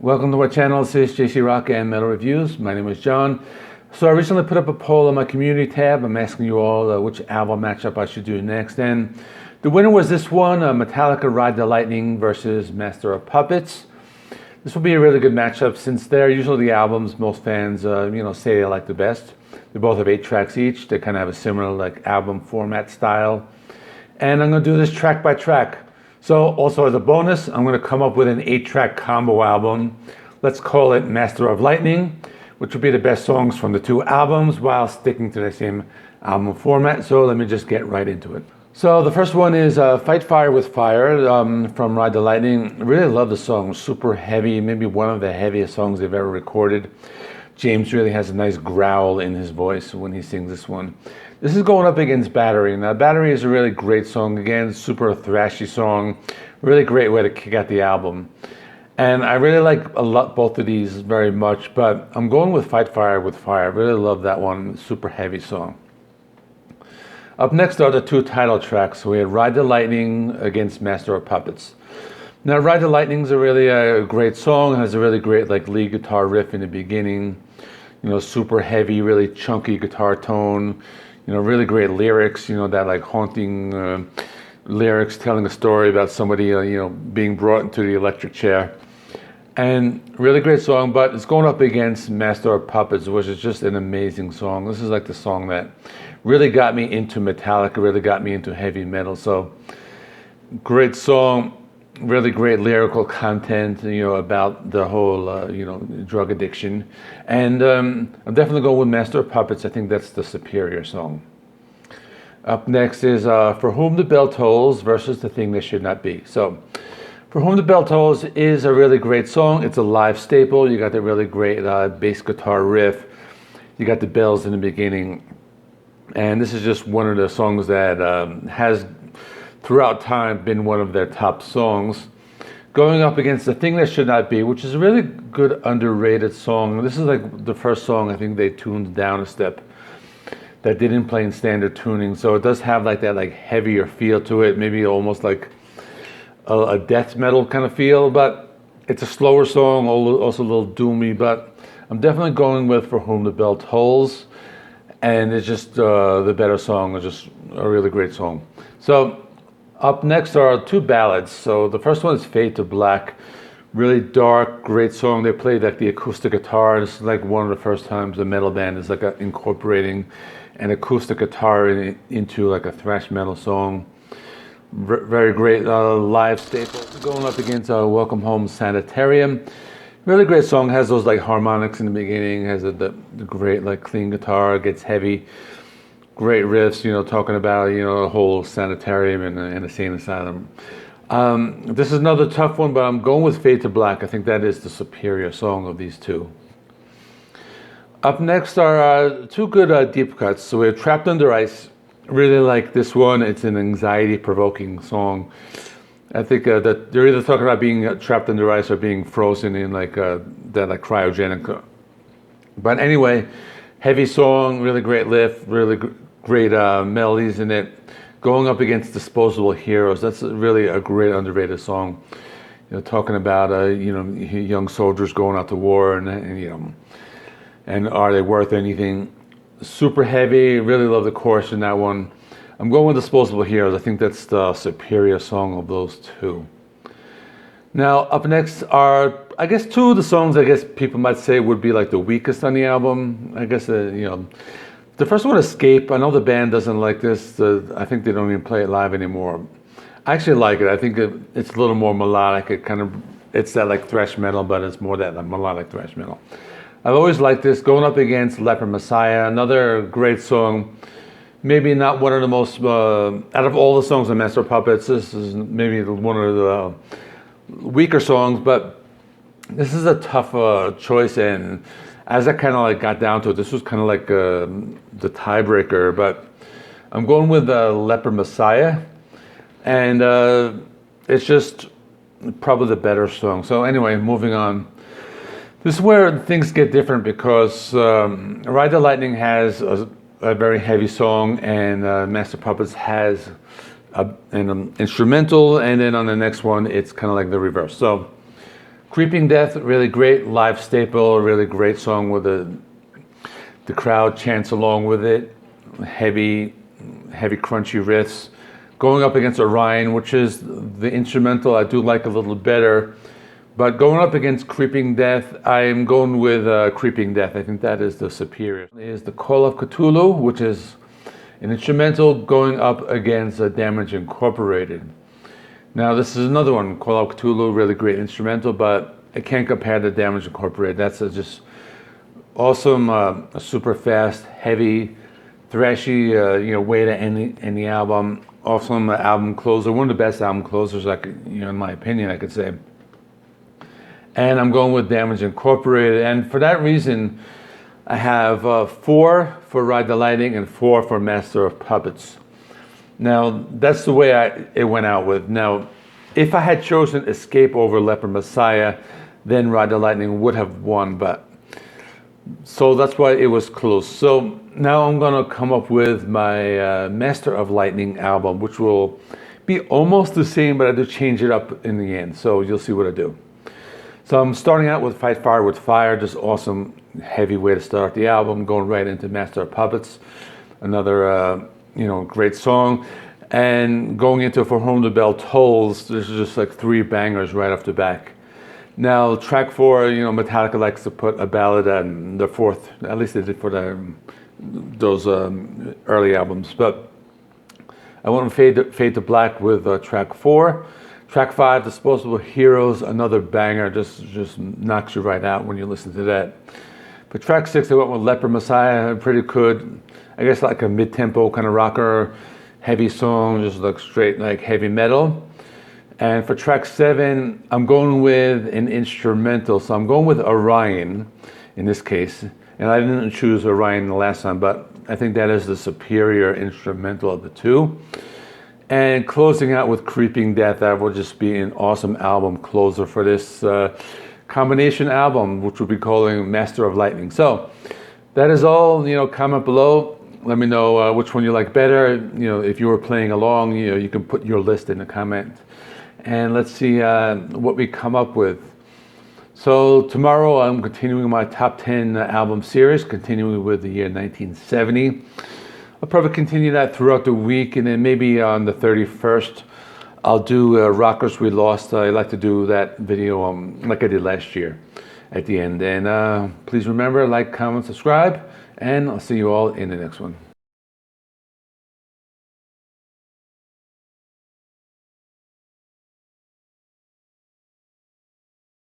Welcome to our channel. This is JC Rock and Metal Reviews. My name is John. So I recently put up a poll on my community tab. I'm asking you all which album matchup I should do next. And the winner was this one, Metallica Ride the Lightning versus Master of Puppets. This will be a really good matchup since they're usually the albums most fans say they like the best. They both have 8 tracks each. They kind of have a similar album format style. And I'm going to do this track by track. So also as a bonus, I'm going to come up with an 8-track combo album. Let's call it Master of Lightning, which will be the best songs from the 2 albums while sticking to the same album format. So let me just get right into it. So the first one is Fight Fire with Fire from Ride the Lightning. I really love the song, super heavy, maybe one of the heaviest songs they've ever recorded. James really has a nice growl in his voice when he sings this one. This is going up against Battery. Now, Battery is a really great song. Again, super thrashy song. Really great way to kick out the album. And I really like both of these very much, but I'm going with Fight Fire with Fire. I really love that one. Super heavy song. Up next are the 2 title tracks. We had Ride the Lightning against Master of Puppets. Now, Ride the Lightning is a really great song. It has a really great lead guitar riff in the beginning. Super heavy, really chunky guitar tone. Really great lyrics. That haunting lyrics telling a story about somebody being brought into the electric chair. And really great song, but it's going up against Master of Puppets, which is just an amazing song. This is the song that really got me into Metallica, really got me into heavy metal. So great song. Really great lyrical content, about the whole, drug addiction. And I'm definitely going with Master of Puppets. I think that's the superior song. Up next is For Whom the Bell Tolls versus The Thing That Should Not Be. So For Whom the Bell Tolls is a really great song. It's a live staple. You got the really great bass guitar riff. You got the bells in the beginning. And this is just one of the songs that has throughout time been one of their top songs. Going up against The Thing That Should Not Be, which is a really good underrated song. This is the first song I think they tuned down a step that didn't play in standard tuning. So it does have that heavier feel to it, maybe almost like a death metal kind of feel, but it's a slower song, also a little doomy, but I'm definitely going with For Whom the Bell Tolls. And it's just the better song. It's just a really great song. So up next are 2 ballads. So the first one is Fade to Black. Really dark, great song. They played the acoustic guitar. This is one of the first times a metal band is incorporating an acoustic guitar into a thrash metal song. Very great live staple. Going up against Welcome Home Sanitarium. Really great song. Has those harmonics in the beginning. Has the great clean guitar. Gets heavy. Great riffs, talking about, a whole sanitarium and an insane asylum. This is another tough one, but I'm going with Fade to Black. I think that is the superior song of these 2. Up next are 2 good deep cuts. So we have Trapped Under Ice. Really like this one. It's an anxiety-provoking song. I think that they're either talking about being trapped under ice or being frozen in that cryogenic. But anyway, heavy song, really great lift, really great melodies in it. Going up against Disposable Heroes, that's really a great underrated song. Talking about young soldiers going out to war and are they worth anything? Super heavy. Really love the chorus in that one. I'm going with Disposable Heroes. I think that's the superior song of those 2. Now up next are 2 of the songs people might say would be the weakest on the album. The first one, Escape. I know the band doesn't like this. I think they don't even play it live anymore. I actually like it. I think it's a little more melodic. It's that thrash metal, but it's more that melodic thrash metal. I've always liked this. Going up against Leper Messiah, another great song. Maybe not one of the most, out of all the songs on Master of Puppets, this is maybe one of the weaker songs, but this is a tough choice, and as I kind of got down to it, this was kind of the tiebreaker, but I'm going with Leper Messiah, and it's just probably the better song. So anyway, moving on. This is where things get different because Ride the Lightning has a very heavy song, and Master of Puppets has an instrumental, and then on the next one, it's kind of the reverse. So Creeping Death, really great live staple, really great song with the crowd chants along with it. Heavy crunchy riffs. Going up against Orion, which is the instrumental I do like a little better. But going up against Creeping Death, I am going with Creeping Death. I think that is the superior. Is the Call of Cthulhu, which is an instrumental going up against Damage Incorporated. Now this is another one, Call of Cthulhu, really great instrumental, but I can't compare to Damage Incorporated. That's just awesome, a super fast, heavy, thrashy, way to end the album. Awesome album closer, one of the best album closers I could, in my opinion, I could say. And I'm going with Damage Incorporated, and for that reason, I have 4 for Ride the Lightning and 4 for Master of Puppets. Now, that's the way it went out with. Now, if I had chosen Escape over Leper Messiah, then Ride the Lightning would have won, so that's why it was close. So now I'm gonna come up with my Master of Lightning album, which will be almost the same, but I do change it up in the end, so you'll see what I do. So I'm starting out with Fight Fire with Fire, just awesome, heavy way to start the album, going right into Master of Puppets, another, great song. And going into For Whom the Bell Tolls, there's just like 3 bangers right off the back. Now, track 4, Metallica likes to put a ballad on the 4th, at least they did for those early albums. But I went Fade to Black with track 4. Track 5, Disposable Heroes, another banger, just knocks you right out when you listen to that. For track 6, I went with Leper Messiah, pretty good, I guess like a mid-tempo kind of rocker, heavy song, just like straight like heavy metal. And for track 7, I'm going with an instrumental, so I'm going with Orion in this case. And I didn't choose Orion the last time, but I think that is the superior instrumental of the 2. And closing out with Creeping Death, that will just be an awesome album closer for this combination album, which we'll be calling Master of Lightning. So that is all. Comment below. Let me know which one you like better. If you were playing along, you can put your list in the comment. And let's see what we come up with. So tomorrow I'm continuing my top 10 album series, continuing with the year 1970. I'll probably continue that throughout the week, and then maybe on the 31st, I'll do Rockers We Lost. I like to do that video like I did last year at the end. And please remember, like, comment, subscribe, and I'll see you all in the next one.